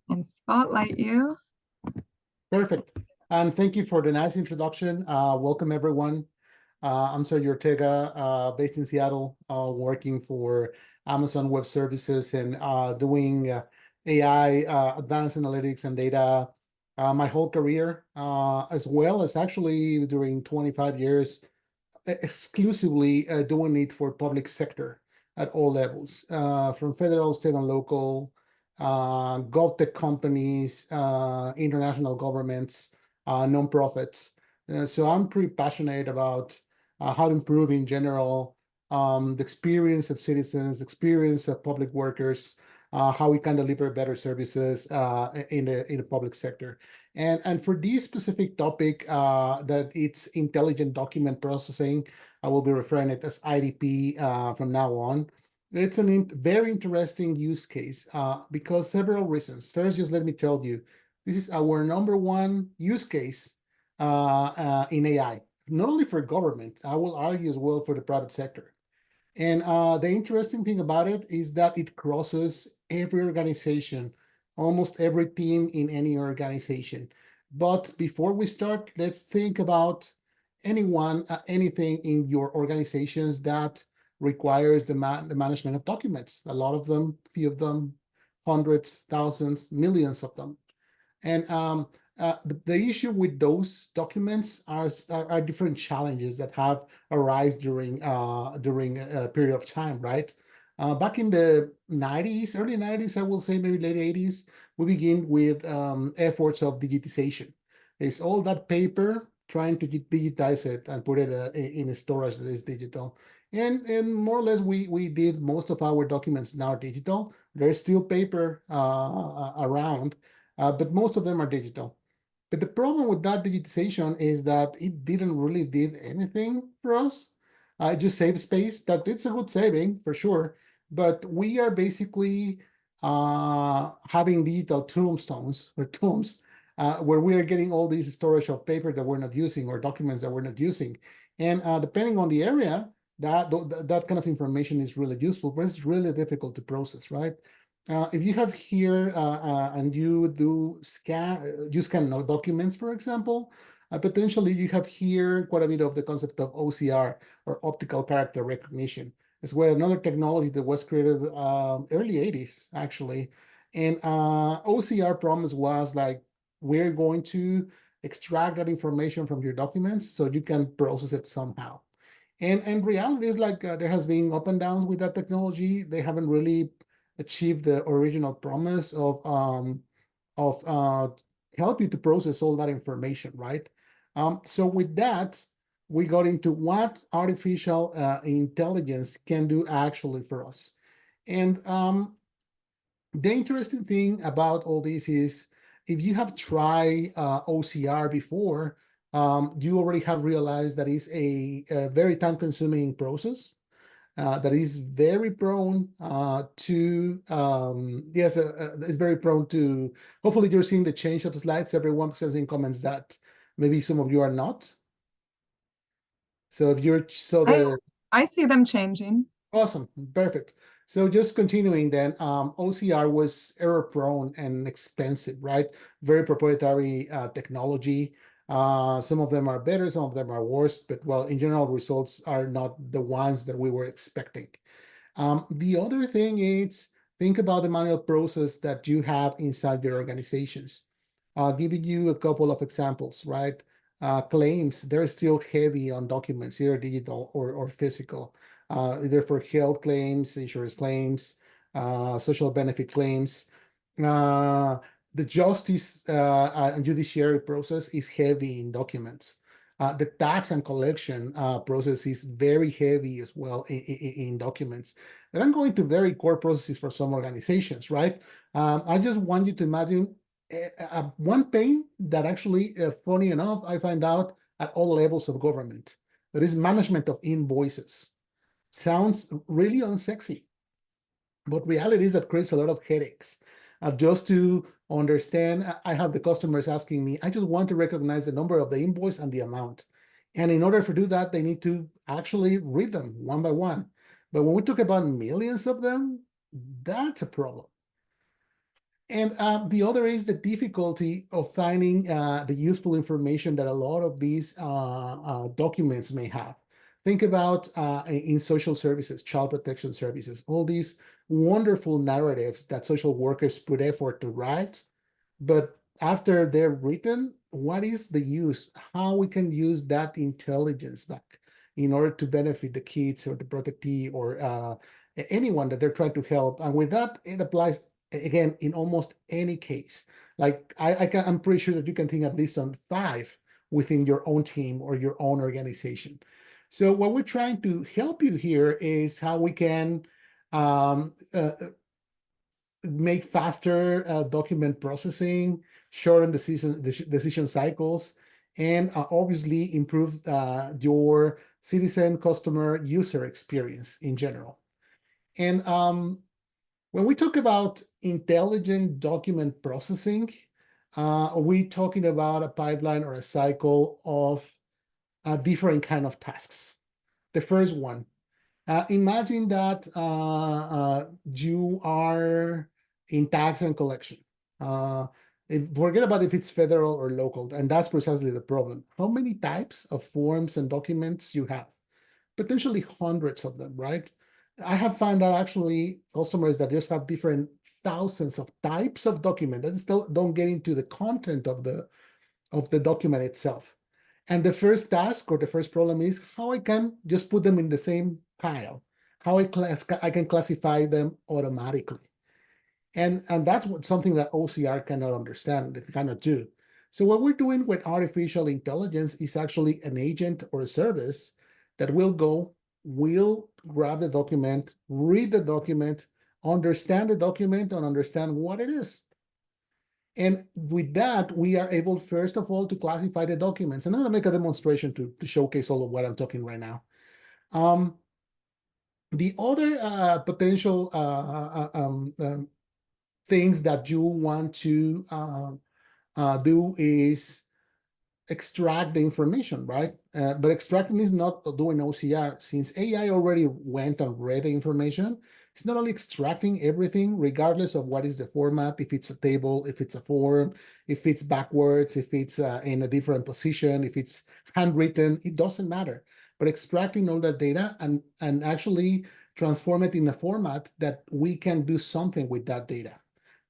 and spotlight you. Perfect. And thank you for the nice introduction. Welcome, everyone. I'm Sergio Ortega, based in Seattle, working for Amazon Web Services and doing AI, advanced analytics and data my whole career, as well as actually during 25 years, exclusively doing it for public sector at all levels, from federal, state, and local, GovTech companies, international governments, nonprofits. So I'm pretty passionate about how to improve in general the experience of citizens, experience of public workers, how we can deliver better services in the public sector. And for this specific topic, that it's intelligent document processing, I will be referring it as IDP from now on. It's a very interesting use case because several reasons. First, just let me tell you, this is our number one use case in AI, not only for government, I will argue as well for the private sector. And the interesting thing about it is that it crosses every organization, almost every team in any organization. But before we start, let's think about anything in your organizations that requires the management of documents. A lot of them, few of them, hundreds, thousands, millions of them. And the issue with those documents are different challenges that have arise during a period of time, right? Back in the 90s, early 90s, I will say maybe late 80s, we begin with efforts of digitization. It's all that paper trying to digitize it and put it in a storage that is digital. And more or less, we did most of our documents now digital. There's still paper around, but most of them are digital. But the problem with that digitization is that it didn't really did anything for us. It just saved space. That it's a good saving for sure, but we are basically having digital tombstones or tombs where we are getting all these storage of paper that we're not using or documents that we're not using. And depending on the area, that kind of information is really useful, but it's really difficult to process, right? If you have here and you scan no documents, for example, potentially you have here quite a bit of the concept of OCR or optical character recognition, as well another technology that was created early 80s actually. And OCR promise was like, we're going to extract that information from your documents so you can process it somehow. And reality is like there has been up and downs with that technology. They haven't really achieved the original promise of help you to process all that information, right? So with that, we got into what artificial intelligence can do actually for us. And the interesting thing about all this is if you have tried OCR before, you already have realized that it's a very time-consuming process that is very prone to yes, it's very prone to. Hopefully, you're seeing the change of the slides. Everyone says in comments that maybe some of you are not. So if you're I I see them changing. awesome, perfect. So just continuing then, OCR was error prone and expensive, right? Very proprietary technology. Some of them are better, some of them are worse, but well, in general, results are not the ones that we were expecting. The other thing is think about the manual process that you have inside your organizations. Giving you a couple of examples, right? Claims, they're still heavy on documents, either digital or physical, either for health claims, insurance claims, social benefit claims. The justice and judiciary process is heavy in documents. The tax and collection process is very heavy as well in documents. And I'm going to very core processes for some organizations, right? I just want you to imagine one pain that actually, funny enough, I find out at all levels of government. That is management of invoices. Sounds really unsexy, but reality is that creates a lot of headaches. Just to understand, I have the customers asking me, I just want to recognize the number of the invoice and the amount. And in order to do that, they need to actually read them one by one. But when we talk about millions of them, that's a problem. And the other is the difficulty of finding the useful information that a lot of these documents may have. Think about in social services, child protection services, all these wonderful narratives that social workers put effort to write, but after they're written, what is the use? How we can use that intelligence back in order to benefit the kids or the protectee or anyone that they're trying to help. And with that, it applies again in almost any case. Like I'm pretty sure that you can think at least on 5 within your own team or your own organization. So what we're trying to help you here is how we can um, uh, make faster document processing, shorten decision cycles, and obviously improve your citizen, customer, user experience in general. And when we talk about intelligent document processing, we're talking about a pipeline or a cycle of different kind of tasks. The first one, imagine that you are in tax and collection. Forget about if it's federal or local, and that's precisely the problem. How many types of forms and documents you have? Potentially hundreds of them, right? I have found out actually customers that just have different thousands of types of document that still don't get into the content of the document itself. And the first task or the first problem is how I can just put them in the same pile, how I can classify them automatically. And that's something that OCR cannot understand, it cannot do. So what we're doing with artificial intelligence is actually an agent or a service that will grab the document, read the document, understand the document, and understand what it is. And with that, we are able, first of all, to classify the documents. And I'm going to make a demonstration to showcase all of what I'm talking right now. The other potential things that you want to do is extract the information, right? But extracting is not doing OCR. Since AI already went and read the information, it's not only extracting everything, regardless of what is the format, if it's a table, if it's a form, if it's backwards, if it's in a different position, if it's handwritten, it doesn't matter. But extracting all that data and actually transform it in a format that we can do something with that data,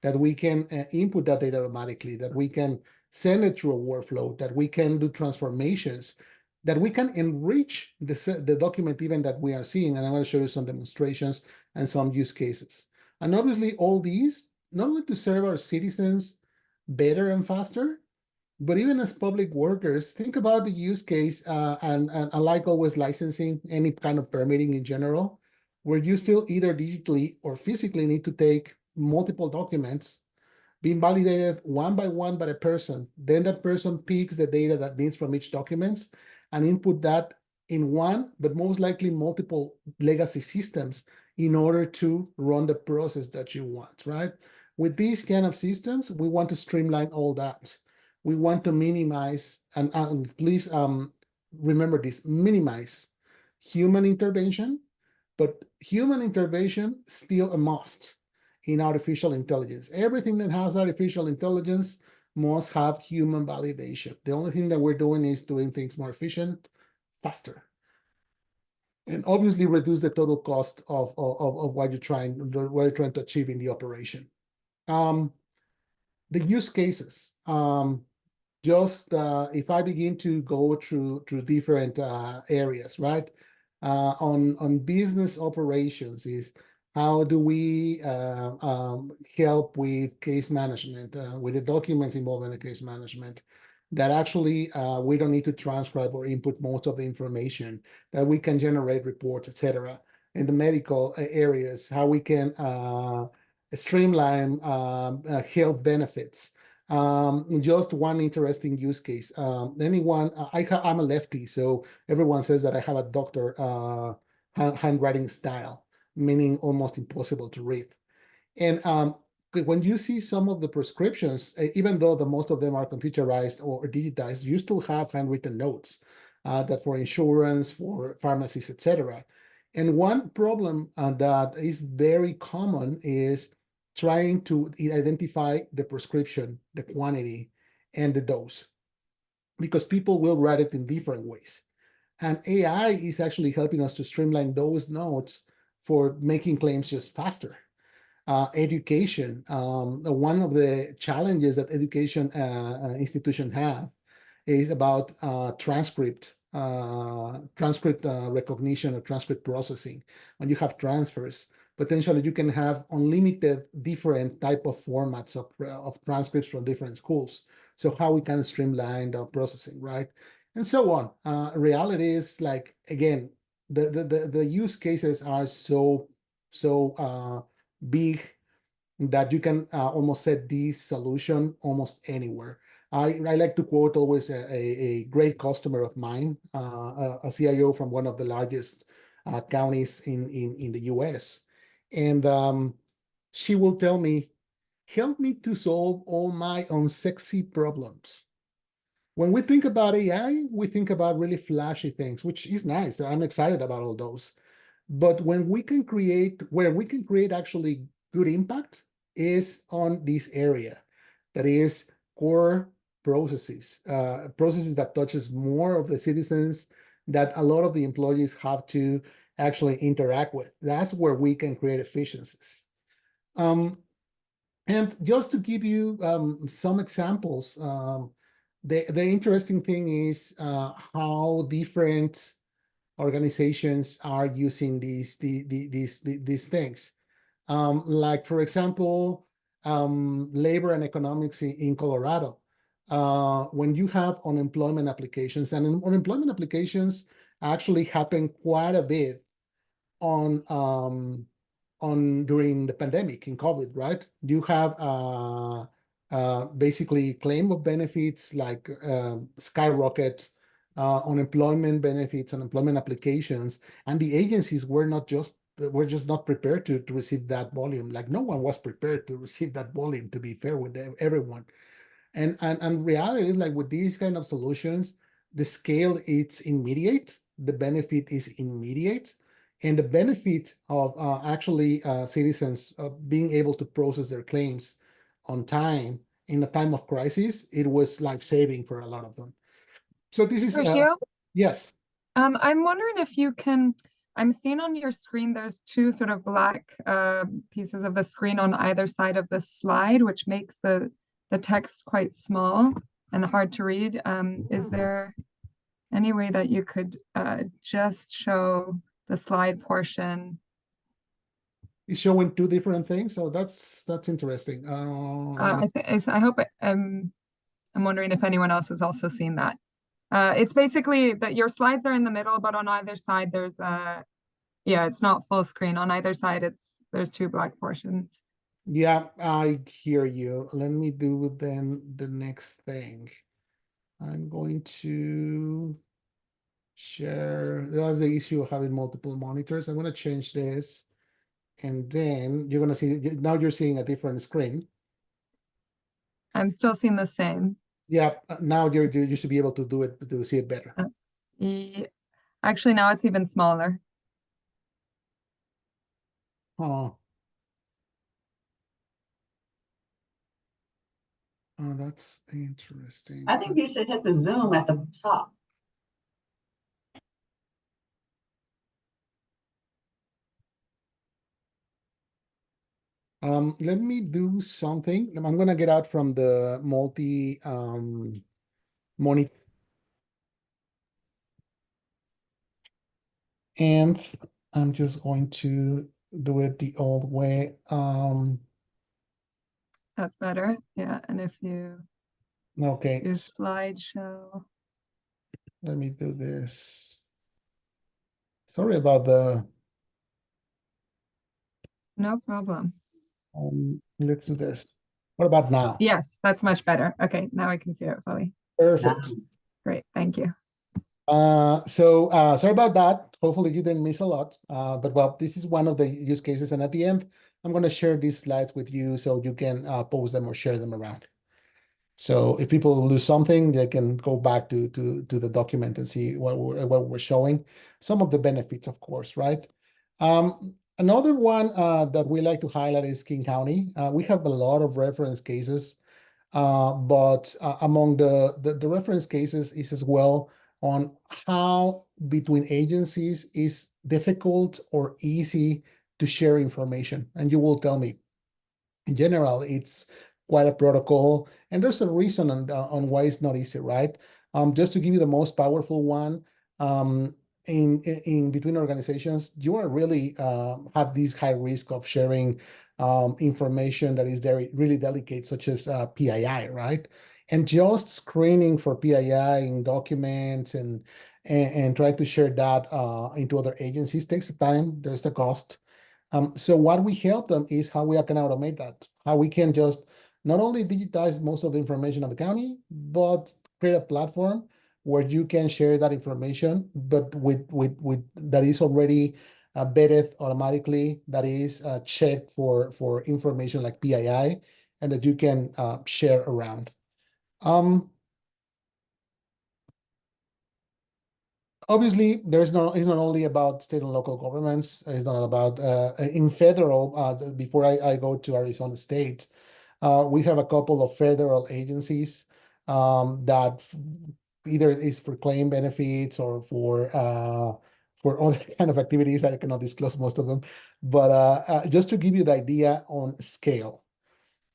that we can input that data automatically, that we can send it through a workflow, that we can do transformations, that we can enrich the document even that we are seeing. And I'm going to show you some demonstrations and some use cases. And obviously all these, not only to serve our citizens better and faster, but even as public workers, think about the use case and like always licensing, any kind of permitting in general, where you still either digitally or physically need to take multiple documents being validated one by one by a person. Then that person picks the data that needs from each documents and input that in one, but most likely multiple legacy systems in order to run the process that you want, right? With these kind of systems, we want to streamline all that. We want to minimize, and please remember this, minimize human intervention, but human intervention still a must in artificial intelligence. Everything that has artificial intelligence must have human validation. The only thing that we're doing is doing things more efficient, faster, and obviously reduce the total cost of what you're trying to achieve in the operation. The use cases. Just if I begin to go through different areas, right? On business operations is how do we help with case management, with the documents involved in the case management, that actually we don't need to transcribe or input most of the information, that we can generate reports, etc. In the medical areas, how we can streamline health benefits. Just one interesting use case. I'm a lefty, so everyone says that I have a doctor handwriting style, meaning almost impossible to read. And when you see some of the prescriptions, even though most of them are computerized or digitized, you still have handwritten notes that for insurance, for pharmacies, etc. And one problem that is very common is trying to identify the prescription, the quantity, and the dose, because people will write it in different ways. And AI is actually helping us to streamline those notes for making claims just faster. Education, one of the challenges that education institutions have is about transcript recognition or transcript processing. When you have transfers, potentially you can have unlimited different type of formats of transcripts from different schools. So how we can streamline the processing, right? And so on. Reality is like, again, the use cases are so big that you can almost set this solution almost anywhere. I like to quote always a great customer of mine, a CIO from one of the largest counties in the US. And she will tell me, help me to solve all my unsexy problems. When we think about AI, we think about really flashy things, which is nice. I'm excited about all those. But when we can create, where we can create actually good impact is on this area. That is core processes, processes that touches more of the citizens that a lot of the employees have to actually interact with. That's where we can create efficiencies. And just to give you some examples, the interesting thing is how different organizations are using these things. Like, for example, labor and economics in Colorado. When you have unemployment applications, and unemployment applications actually happen quite a bit on during the pandemic in COVID, right? You have basically claim of benefits like skyrocket, unemployment benefits, unemployment applications, and the agencies were just not prepared to receive that volume. Like, no one was prepared to receive that volume, to be fair with everyone. And reality is, like, with these kind of solutions, the scale, it's immediate, the benefit is immediate, and the benefit of actually citizens being able to process their claims on time in a time of crisis, it was life-saving for a lot of them. So this is Sergio, yes. I'm wondering if you can, I'm seeing on your screen, there's two sort of black pieces of the screen on either side of the slide, which makes the text quite small and hard to read. Is there any way that you could just show the slide portion? It's showing two different things, so that's interesting. I hope I'm wondering if anyone else has also seen that. It's basically that your slides are in the middle, but on either side there's yeah, it's not full screen. On either side there's two black portions. Yeah, I hear you. Let me do then the next thing. I'm going to share. That's the issue of having multiple monitors. I'm going to change this, and then you're going to see, now you're seeing a different screen. I'm still seeing the same. Yeah, now you should be able to do it, to see it better. Actually, now it's even smaller. Oh, that's interesting. I think you should hit the zoom at the top. Let me do something. I'm gonna get out from the multi monitor, and I'm just going to do it the old way. That's better. Yeah, and if you Okay, do slideshow. let me do this. Sorry about the. No problem. Let's do this. What about now? Yes, that's much better. Okay, now I can see it fully. Perfect. Great, thank you. Sorry about that. Hopefully you didn't miss a lot. But well, this is one of the use cases, and at the end, I'm going to share these slides with you so you can post them or share them around. So if people lose something, they can go back to the document and see what we're showing. Some of the benefits, of course, right? Another one that we like to highlight is King County. We have a lot of reference cases, but among the reference cases is as well on how between agencies is difficult or easy to share information. And you will tell me, in general, it's quite a protocol, and there's a reason on why it's not easy, right? Just to give you the most powerful one, in between organizations, you are really have this high risk of sharing information that is very really delicate, such as PII, right? And just screening for PII in documents and try to share that into other agencies takes the time. There's the cost. So what we help them is how we can automate that, how we can just not only digitize most of the information of the county, but create a platform where you can share that information, but with that is already vetted automatically, that is checked for information like PII, and that you can share around. Obviously, it's not only about state and local governments. It's not about in federal. Before I go to Arizona State, we have a couple of federal agencies that either is for claim benefits or for other kind of activities. I cannot disclose most of them, but just to give you the idea on scale.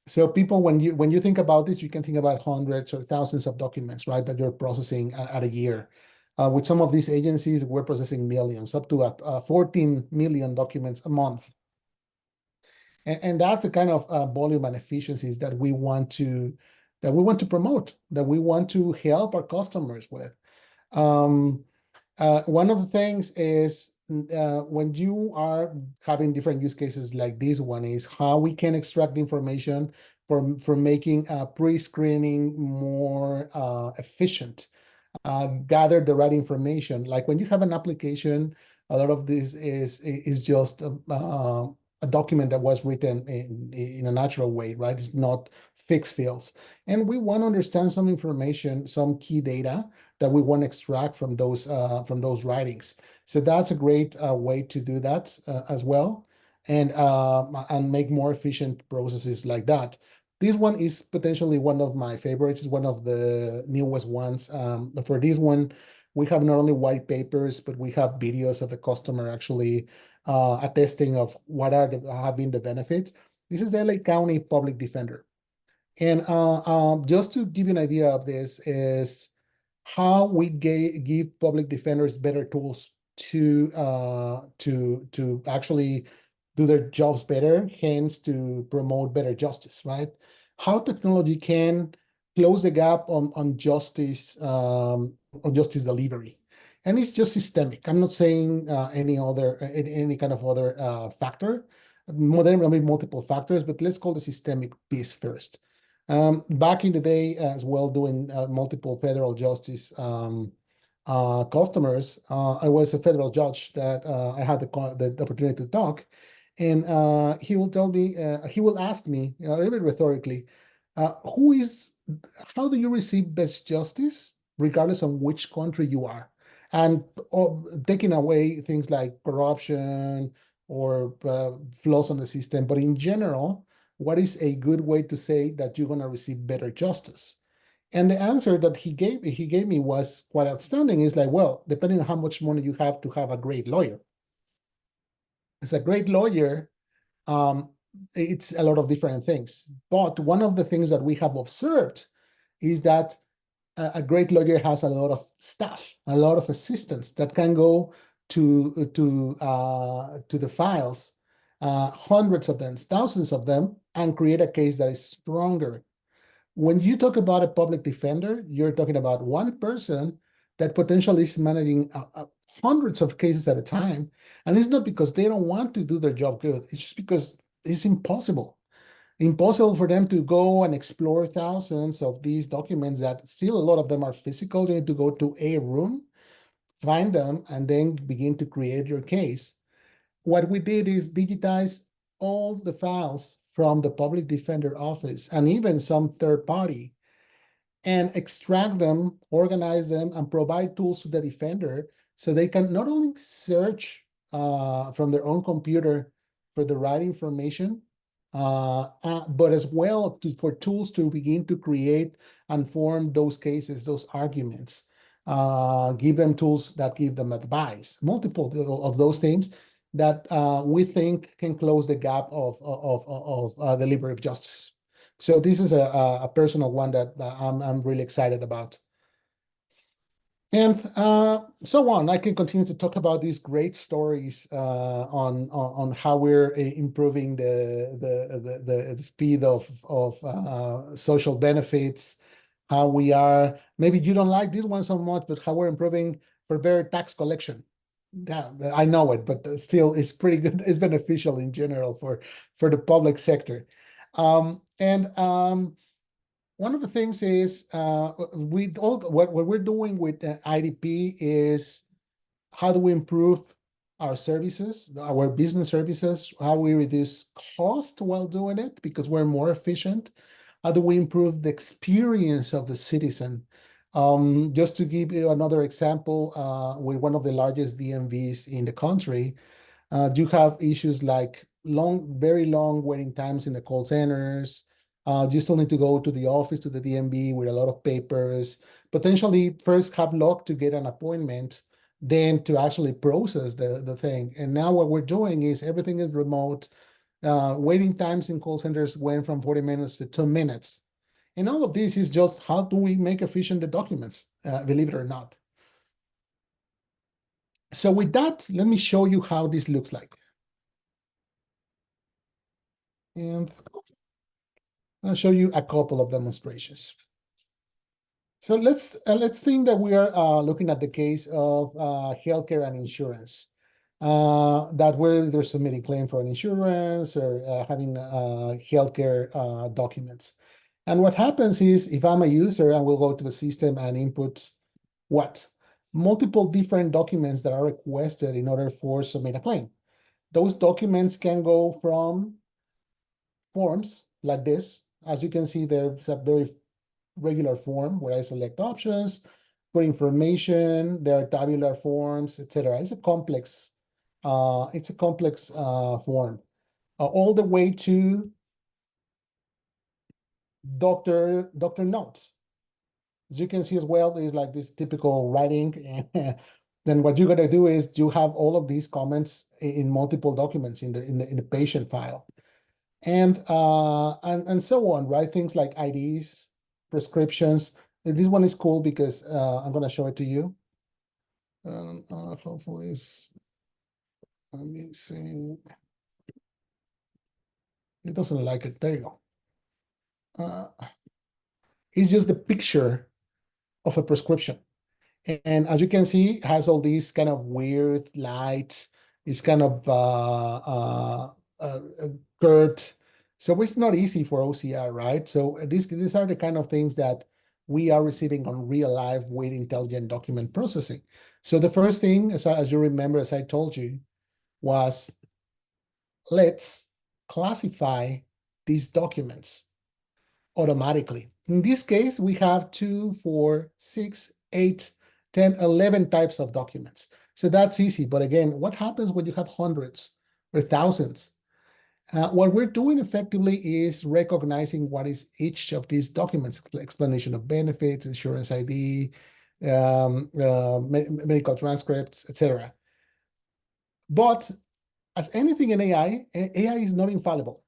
So people, when you think about this, you can think about hundreds or thousands of documents, right, that you're processing at a year. With some of these agencies, we're processing millions, up to 14 million documents a month. And that's a kind of volume and efficiencies that we want to promote, that we want to help our customers with. One of the things is when you are having different use cases like this one is how we can extract information for making pre-screening more efficient. Gather the right information. Like when you have an application, a lot of this is just a document that was written in a natural way, right? It's not fixed fields. And we want to understand some information, some key data that we want to extract from those writings. So that's a great way to do that as well, and make more efficient processes like that. This one is potentially one of my favorites. It's one of the newest ones. For this one, we have not only white papers, but we have videos of the customer actually attesting of what have been the benefits. This is the LA County Public Defender. And just to give you an idea of this is how we give public defenders better tools to actually do their jobs better, hence to promote better justice, right? How technology can close the gap on justice delivery. And it's just systemic. I'm not saying any kind of other factor. There may be multiple factors, but let's call the systemic piece first. Back in the day as well, doing multiple federal justice customers, I was a federal judge that I had the opportunity to talk, and he will ask me a little bit rhetorically, how do you receive best justice regardless of which country you are? And taking away things like corruption or flaws on the system, but in general, what is a good way to say that you're going to receive better justice? And the answer that he gave me was quite outstanding. It's like, well, depending on how much money you have to have a great lawyer. As a great lawyer, it's a lot of different things. But one of the things that we have observed is that a great lawyer has a lot of staff, a lot of assistants that can go to the files, hundreds of them, thousands of them, and create a case that is stronger. When you talk about a public defender, you're talking about one person that potentially is managing hundreds of cases at a time. And it's not because they don't want to do their job good. It's just because it's impossible for them to go and explore thousands of these documents that still a lot of them are physical. You need to go to a room, find them, and then begin to create your case. What we did is digitize all the files from the public defender office and even some third party, and extract them, organize them, and provide tools to the defender so they can not only search from their own computer for the right information, but as well for tools to begin to create and form those cases, those arguments. Give them tools that give them advice, multiple of those things that we think can close the gap of deliberative justice. So this is a personal one that I'm really excited about. And so on. I can continue to talk about these great stories on how we're improving the speed of social benefits, how we are, maybe you don't like this one so much, but how we're improving for better tax collection. Yeah, I know it, but still it's pretty good. It's beneficial in general for the public sector. One of the things is what we're doing with IDP is how do we improve our services, our business services, how we reduce cost while doing it because we're more efficient. How do we improve the experience of the citizen? Just to give you another example, with one of the largest DMVs in the country, you have issues like very long waiting times in the call centers. You still need to go to the office, to the DMV with a lot of papers, potentially first have luck to get an appointment, then to actually process the thing. And now what we're doing is everything is remote. Waiting times in call centers went from 40 minutes to 2 minutes. And all of this is just how do we make efficient the documents, believe it or not. So with that, let me show you how this looks like. And I'll show you a couple of demonstrations. So let's think that we are looking at the case of healthcare and insurance. That where they're submitting claim for an insurance or having healthcare documents. And what happens is if I'm a user, I will go to the system and input what? Multiple different documents that are requested in order for submit a claim. Those documents can go from forms like this. As you can see, there's a very regular form where I select options, put information, there are tabular forms, etc. It's a complex form, all the way to doctor notes. As you can see as well, is like this typical writing. Then what you're gonna do is you have all of these comments in multiple documents in the patient file, and so on, right? Things like IDs, prescriptions. And this one is cool because I'm gonna show it to you. Hopefully, let me see. It doesn't like it. There you go. It's just the picture of a prescription. And as you can see, it has all these kind of weird light. It's kind of curt. So it's not easy for OCR, right? So these are the kind of things that we are receiving on real life with intelligent document processing. So the first thing, as you remember, as I told you, was let's classify these documents automatically. In this case, we have 2, 4, 6, 8, 10, 11 types of documents. So that's easy. But again, what happens when you have hundreds or thousands? What we're doing effectively is recognizing what is each of these documents, explanation of benefits, insurance ID, medical transcripts, etc. But as anything in AI is not infallible.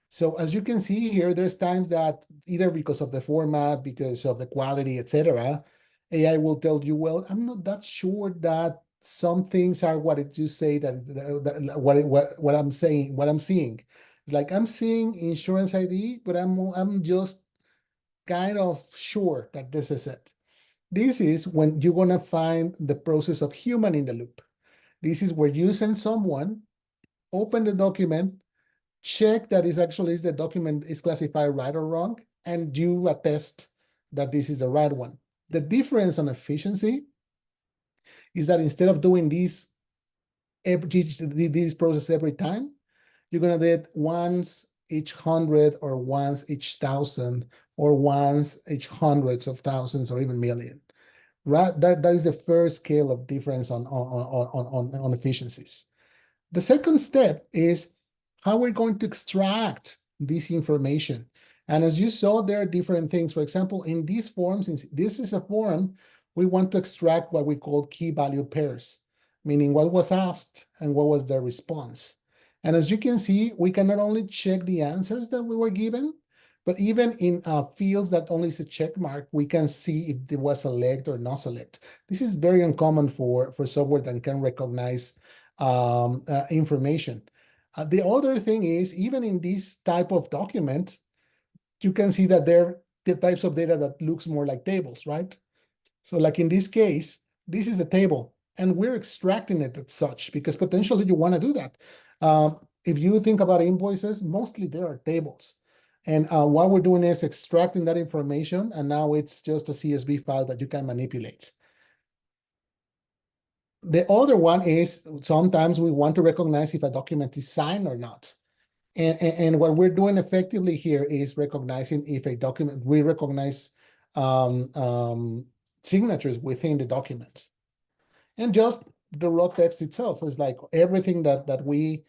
So as you can see here, there's times that either because of the format, because of the quality, etc., AI will tell you, well, I'm not that sure that some things are what it you say what I'm saying, what I'm seeing. It's like I'm seeing insurance ID, but I'm just kind of sure that this is it. This is when you're gonna find the process of human in the loop. This is where you send someone, open the document, check that the document is classified right or wrong, and you attest that this is the right one. The difference on efficiency is that instead of doing this process every time, you're gonna do it once each 100 or once each 1,000 or once each hundreds of thousands or even million, right? That is the first scale of difference on efficiencies. The second step is how we're going to extract this information. And as you saw, there are different things. For example, in these forms, since this is a form, we want to extract what we call key value pairs, meaning what was asked and what was the response. And as you can see, we can not only check the answers that we were given, but even in fields that only is a check mark, we can see if there was select or not select. This is very uncommon for software that can recognize information. The other thing is, even in this type of document, you can see that there are the types of data that looks more like tables, right? So like in this case, this is a table, and we're extracting it as such because potentially you want to do that. If you think about invoices, mostly there are tables. And what we're doing is extracting that information, and now it's just a CSV file that you can manipulate. The other one is sometimes we want to recognize if a document is signed or not. And what we're doing effectively here is recognizing if a document, we recognize signatures within the document. And just the raw text itself is like everything that we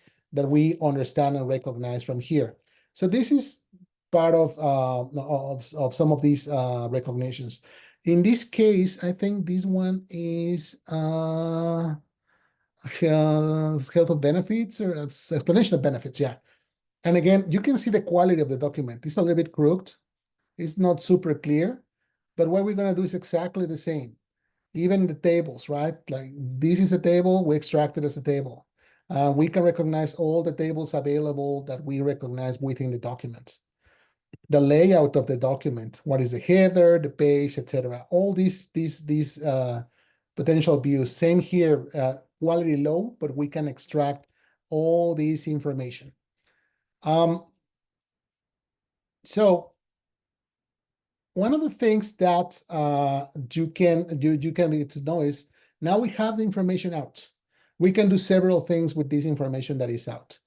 understand and recognize from here. So this is part of some of these recognitions. In this case, I think this one is health of benefits or explanation of benefits, yeah. And again, you can see the quality of the document. It's a little bit crooked. It's not super clear, but what we're gonna do is exactly the same. Even the tables, right? Like this is a table, we extract it as a table. We can recognize all the tables available that we recognize within the document. The layout of the document, what is the header, the page, etc. All these potential views. Same here, quality low, but we can extract all this information. So one of the things that you can need to know is now we have the information out. We can do several things with this information that is out.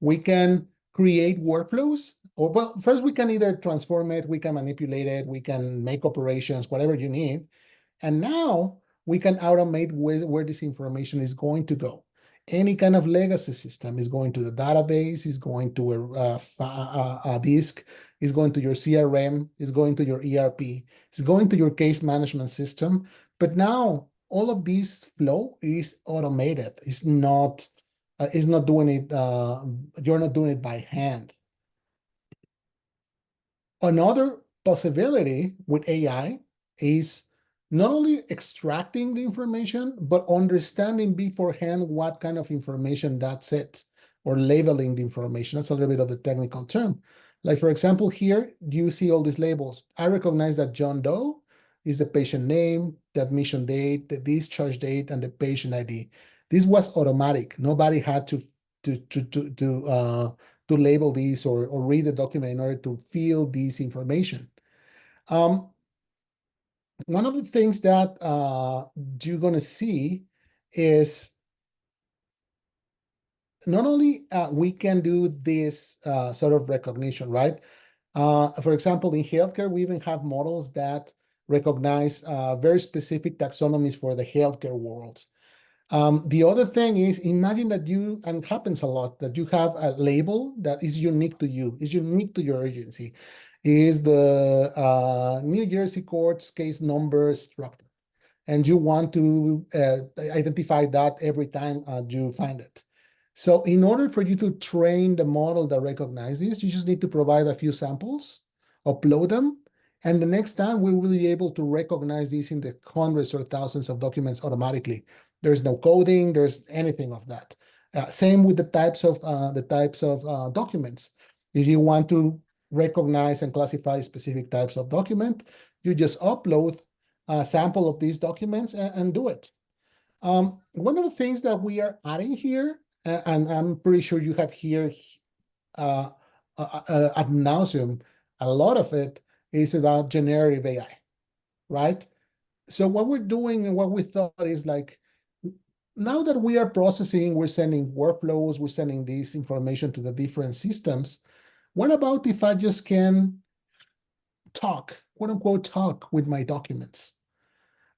We can create workflows, or well, first we can either transform it, we can manipulate it, we can make operations, whatever you need. And now we can automate where this information is going to go. Any kind of legacy system is going to the database, is going to a disk, is going to your CRM, is going to your ERP, is going to your case management system. But now all of this flow is automated. It's not doing it, you're not doing it by hand. Another possibility with AI is not only extracting the information, but understanding beforehand what kind of information that's it, or labeling the information. That's a little bit of the technical term. Like, for example, here, you see all these labels. I recognize that John Doe is the patient name, the admission date, the discharge date, and the patient ID. This was automatic. Nobody had to label these or read the document in order to fill this information. One of the things that you're going to see is not only we can do this sort of recognition, right? For example, in healthcare, we even have models that recognize very specific taxonomies for the healthcare world. The other thing is, imagine that you, and it happens a lot, that you have a label that is unique to you, is unique to your agency, is the New Jersey court's case number structure. And you want to identify that every time you find it. So in order for you to train the model that recognizes this, you just need to provide a few samples, upload them, and the next time we will be able to recognize these in the hundreds or thousands of documents automatically. There's no coding, there's anything of that. Same with the types of documents. If you want to recognize and classify specific types of document, you just upload a sample of these documents and do it. One of the things that we are adding here, and I'm pretty sure you have here ad nauseum, a lot of it is about generative AI, right? So what we're doing and what we thought is like, now that we are processing, we're sending workflows, we're sending this information to the different systems. What about if I just can talk, quote unquote, talk with my documents?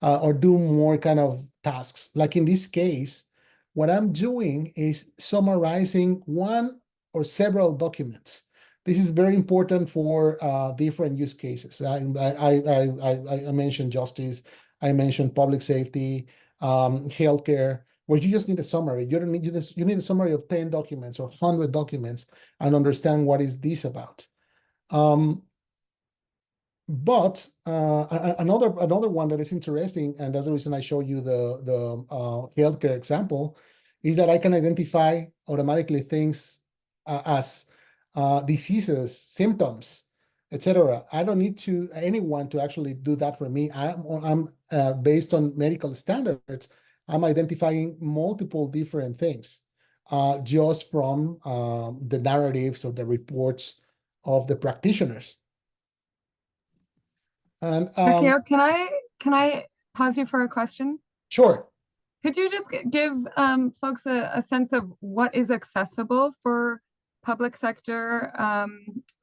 or do more kind of tasks. Like in this case, what I'm doing is summarizing one or several documents. This is very important for different use cases. I mentioned justice, I mentioned public safety, healthcare, where you just need a summary. You don't need this. You need a summary of 10 documents or 100 documents and understand what is this about. But another one that is interesting, and that's the reason I show you the healthcare example, is that I can identify automatically things as diseases, symptoms, etc. I don't need anyone to actually do that for me. I'm based on medical standards. I'm identifying multiple different things just from the narratives or the reports of the practitioners. And Rafael, can I pause you for a question? sure. Could you just give folks a sense of what is accessible for public sector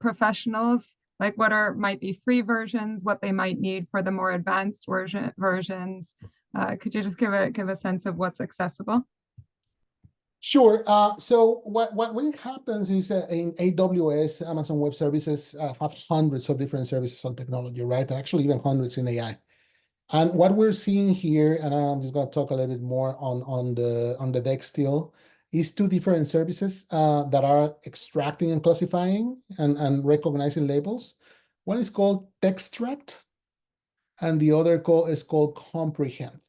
professionals? Like what might be free versions, what they might need for the more advanced versions? Could you just give a sense of what's accessible? Sure. So what happens is in AWS, Amazon Web Services have hundreds of different services on technology, right? Actually, even hundreds in AI. And what we're seeing here, and I'm just going to talk a little bit more on the deck still, is two different services that are extracting and classifying and recognizing labels. One is called Textract, and the other is called Comprehend.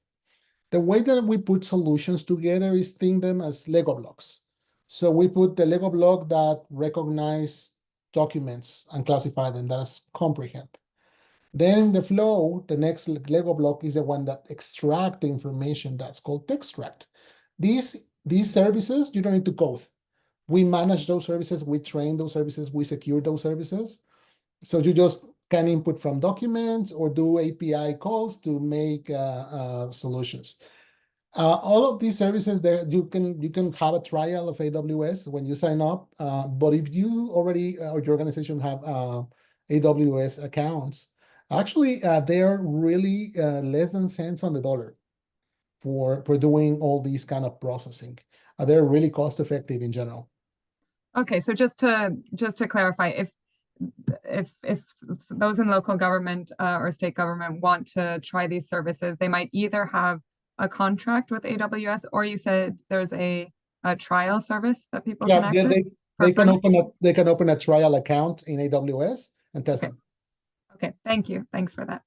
The way that we put solutions together is think them as Lego blocks. So we put the Lego block that recognize documents and classify them, that's Comprehend. Then the flow, the next Lego block is the one that extract the information, that's called Textract. These services, you don't need to code. We manage those services, we train those services, we secure those services. So you just can input from documents or do API calls to make solutions. All of these services there, you can have a trial of AWS when you sign up. But if you already or your organization have AWS accounts, actually they are really less than cents on the dollar for doing all these kind of processing. They're really cost effective in general. Okay, so just to clarify, if those in local government or state government want to try these services, they might either have a contract with AWS, or you said there's a trial service that people can access? They can open a trial account in AWS and test them. Okay, thank you. Thanks for that.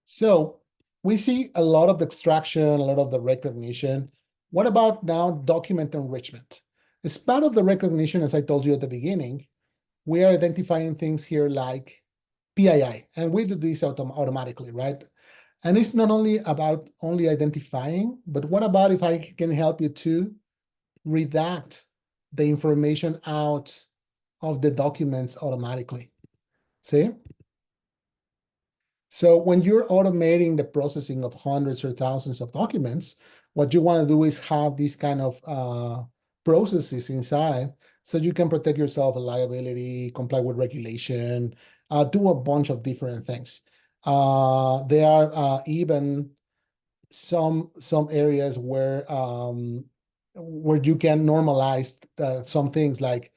So we see a lot of the extraction, a lot of the recognition. What about now document enrichment? As part of the recognition, as I told you at the beginning, we are identifying things here like PII, and we do this automatically, right? And it's not only about identifying, but what about if I can help you to redact the information out of the documents automatically? See? So when you're automating the processing of hundreds or thousands of documents, what you want to do is have these kind of processes inside so you can protect yourself of liability, comply with regulation, do a bunch of different things. There are even some areas where you can normalize some things like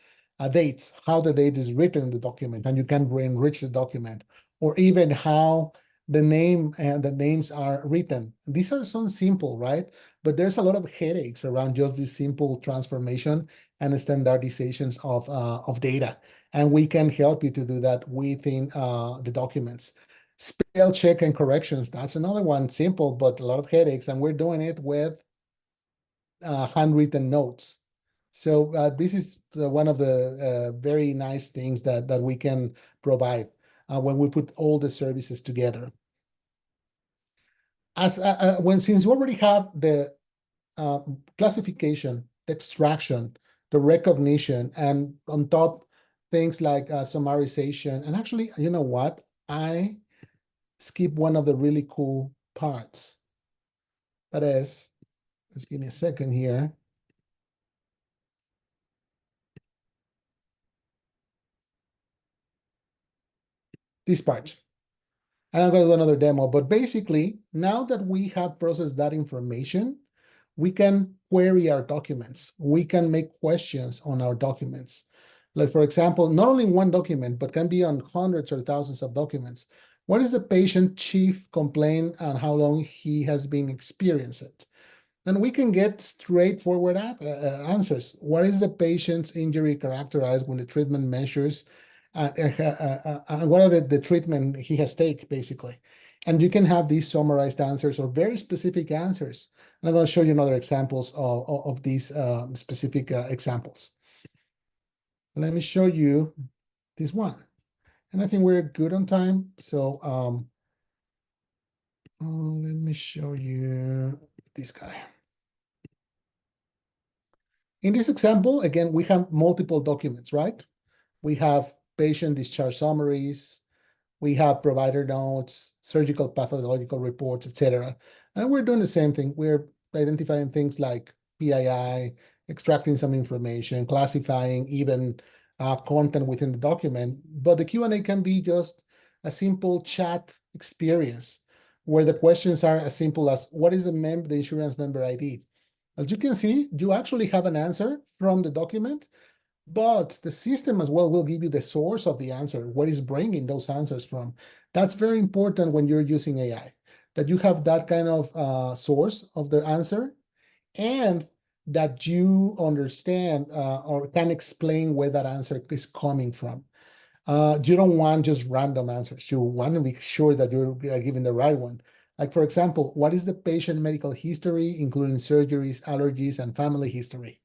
dates, how the date is written in the document, and you can enrich the document, or even how the name and the names are written. These are some simple, right? But there's a lot of headaches around just this simple transformation and standardizations of data. And we can help you to do that within the documents. Spell check and corrections, that's another one, simple, but a lot of headaches. And we're doing it with handwritten notes. So this is one of the very nice things that we can provide when we put all the services together. Since you already have the classification, the extraction, the recognition, and on top things like summarization. And actually, you know what? I skip one of the really cool parts. That is, just give me a second here. this part. And I'm going to do another demo, but basically, now that we have processed that information, we can query our documents. We can make questions on our documents. Like, for example, not only one document, but can be on hundreds or thousands of documents. What is the patient chief complaint and how long he has been experiencing it? And we can get straightforward answers. What is the patient's injury characterized when the treatment measures? What are the treatment he has taken, basically? And you can have these summarized answers or very specific answers. And I'm going to show you another examples of these specific examples. Let me show you this one. And I think we're good on time. So let me show you this guy. In this example, again, we have multiple documents, right? We have patient discharge summaries, we have provider notes, surgical pathological reports, etc. And we're doing the same thing. We're identifying things like PII, extracting some information, classifying even content within the document. But the Q&A can be just a simple chat experience where the questions are as simple as, what is the insurance member ID? As you can see, you actually have an answer from the document, but the system as well will give you the source of the answer, where it's bringing those answers from. That's very important when you're using AI, that you have that kind of source of the answer and that you understand or can explain where that answer is coming from. You don't want just random answers. You want to make sure that you're giving the right one. Like, for example, what is the patient medical history, including surgeries, allergies, and family history?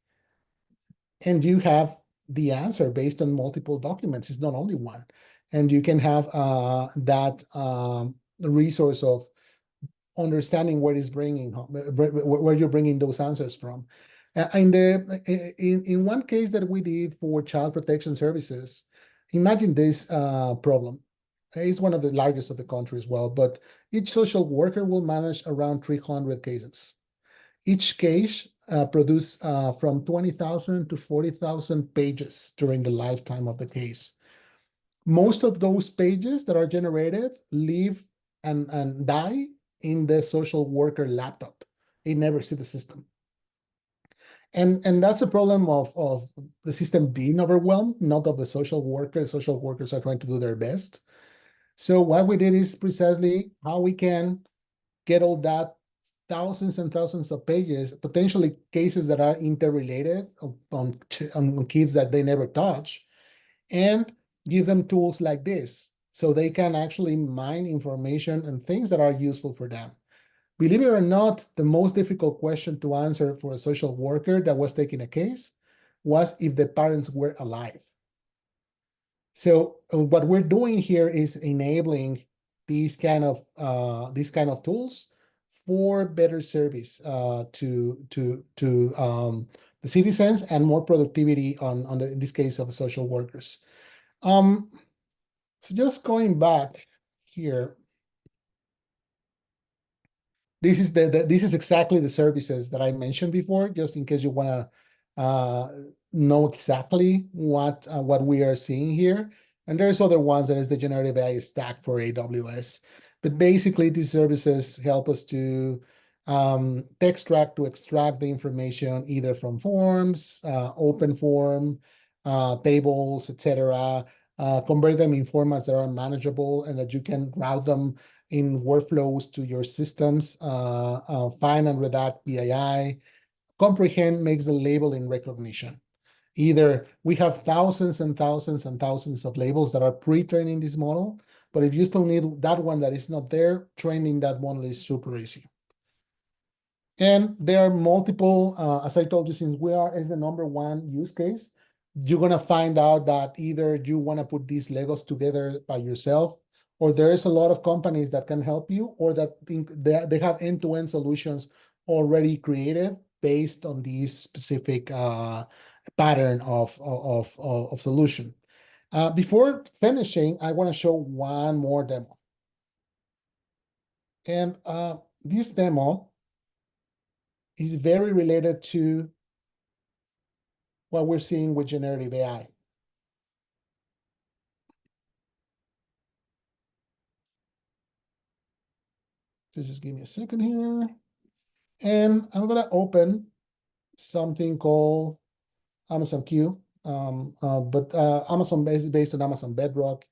And you have the answer based on multiple documents. It's not only one. And you can have that resource of understanding where it's bringing, where you're bringing those answers from. In one case that we did for child protection services, imagine this problem. It's one of the largest of the country as well, but each social worker will manage around 300 cases. Each case produce from 20,000 to 40,000 pages during the lifetime of the case. Most of those pages that are generated live and die in the social worker laptop. They never see the system. And that's a problem of the system being overwhelmed, not of the social workers. Social workers are trying to do their best. So what we did is precisely how we can get all that thousands and thousands of pages, potentially cases that are interrelated on kids that they never touch, and give them tools like this so they can actually mine information and things that are useful for them. Believe it or not, the most difficult question to answer for a social worker that was taking a case was if the parents were alive. So what we're doing here is enabling these kind of tools for better service to the citizens and more productivity on in this case of social workers. So just going back here, this is exactly the services that I mentioned before, just in case you want to know exactly what we are seeing here. And there's other ones that is the generative AI stack for AWS. But basically, these services help us to extract the information either from forms, open form, tables, etc. Convert them in formats that are manageable and that you can route them in workflows to your systems, find and redact PII. Comprehend makes the labeling recognition. Either we have thousands and thousands and thousands of labels that are pre-training this model, but if you still need that one that is not there, training that model is super easy. And there are multiple, as I told you, since we are as the #1 use case, you're gonna find out that either you wanna put these Legos together by yourself, or there is a lot of companies that can help you, or that think they have end-to-end solutions already created based on these specific pattern of solution. Before finishing, I want to show one more demo. And this demo is very related to what we're seeing with generative AI. So just give me a second here. And I'm gonna open something called Amazon Q. But Amazon is based on Amazon Bedrock.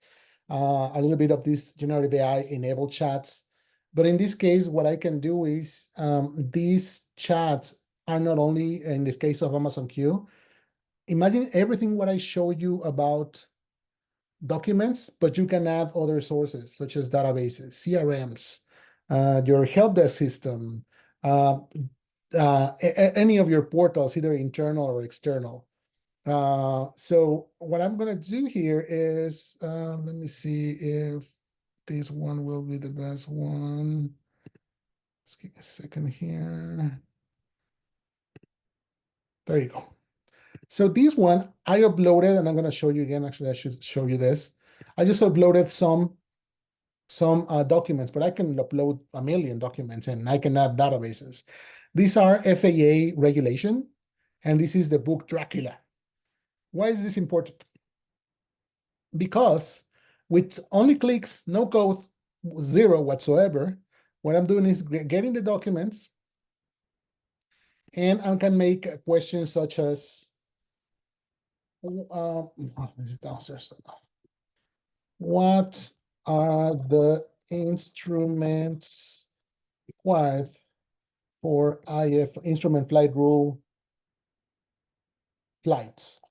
A little bit of this generative AI enabled chats. But in this case, what I can do is these chats are not only in this case of Amazon Q. Imagine everything what I showed you about documents, but you can add other sources such as databases, CRMs, your help desk system, any of your portals, either internal or external. So what I'm gonna do here is, let me see if this one will be the best one. Just give me a second here. There you go. So this one I uploaded, and I'm gonna show you again. Actually, I should show you this. I just uploaded some documents, but I can upload a million documents and I can add databases. These are FAA regulation, and this is the book Dracula. Why is this important? Because with only clicks, no code, zero whatsoever, what I'm doing is getting the documents, and I can make questions such as, this is downstairs. What are the instruments required for IF instrument flight rule flights?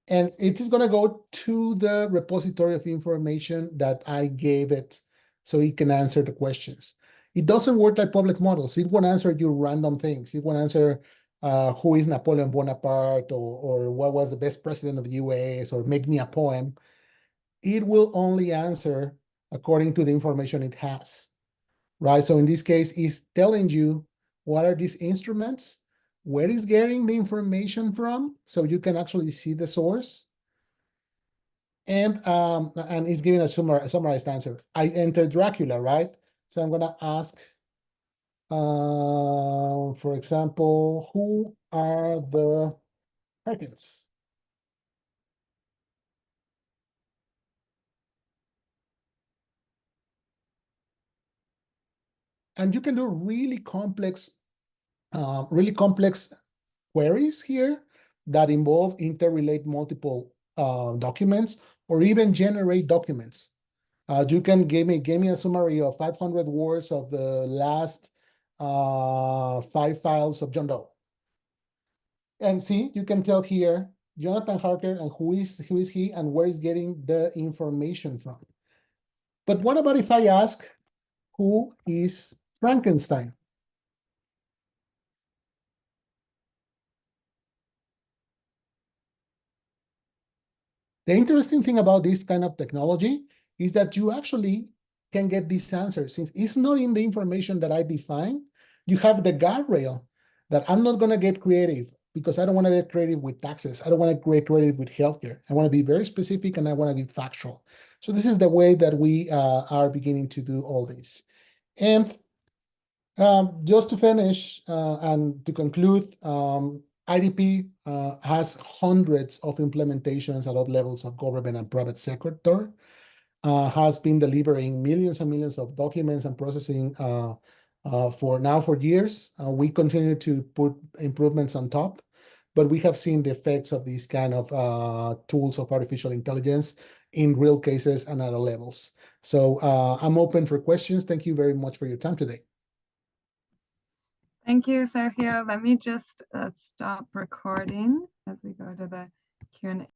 And it is going to go to the repository of information that I gave it so it can answer the questions. It doesn't work like public models. It won't answer you random things. It won't answer who is Napoleon Bonaparte, or what was the best president of the US, or make me a poem. It will only answer according to the information it has, right? So in this case, it's telling you what are these instruments, where is getting the information from, so you can actually see the source. And it's giving a summarized answer. I entered Dracula, right? So I'm gonna ask, for example, who are the Perkins? And you can do really complex queries here that involve interrelate multiple documents, or even generate documents. You can give me a summary of 500 words of the last 5 files of John Doe. And see, you can tell here Jonathan Harker and who is he and where is getting the information from. But what about if I ask, who is Frankenstein? The interesting thing about this kind of technology is that you actually can get this answer. Since it's not in the information that I define, you have the guardrail that I'm not going to get creative, because I don't want to get creative with taxes. I don't want to get creative with healthcare. I want to be very specific, and I want to be factual. So this is the way that we are beginning to do all this. And just to finish and to conclude, IDP has hundreds of implementations at all levels of government and private sector, has been delivering millions and millions of documents and processing for years. We continue to put improvements on top, but we have seen the effects of these kind of tools of artificial intelligence in real cases and at all levels. So I'm open for questions. Thank you very much for your time today. Thank you, Sergio. Let me just stop recording as we go to the Q&A.